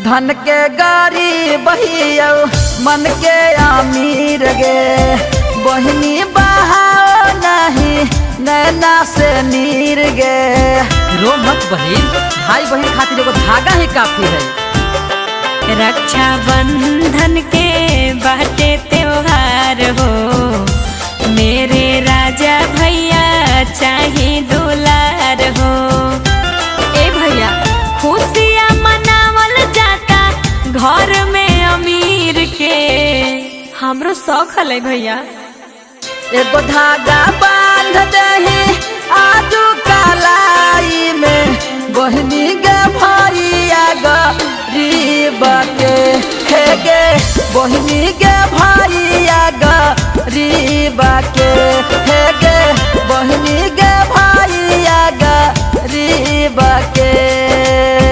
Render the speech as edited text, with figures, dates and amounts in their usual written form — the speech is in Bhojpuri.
धन के गारी बहिया मन के अमीर गे बहिनी बहाओ नहीं नैना से नीर गे। रो मत बहिन, भाई बहन खातिर एगो धागा ही काफी है। रक्षा बंधन के बाटे त्योहार हो मेरे राजा भैया चाहे दुलार हो। ए भैया खुशियाँ मनावल जाता घर में अमीर के हमरो शौक है भैया। एगो धागा बांध दही आजू कलाई में बहनी गे भैया गरीब के हे गे बहनी गे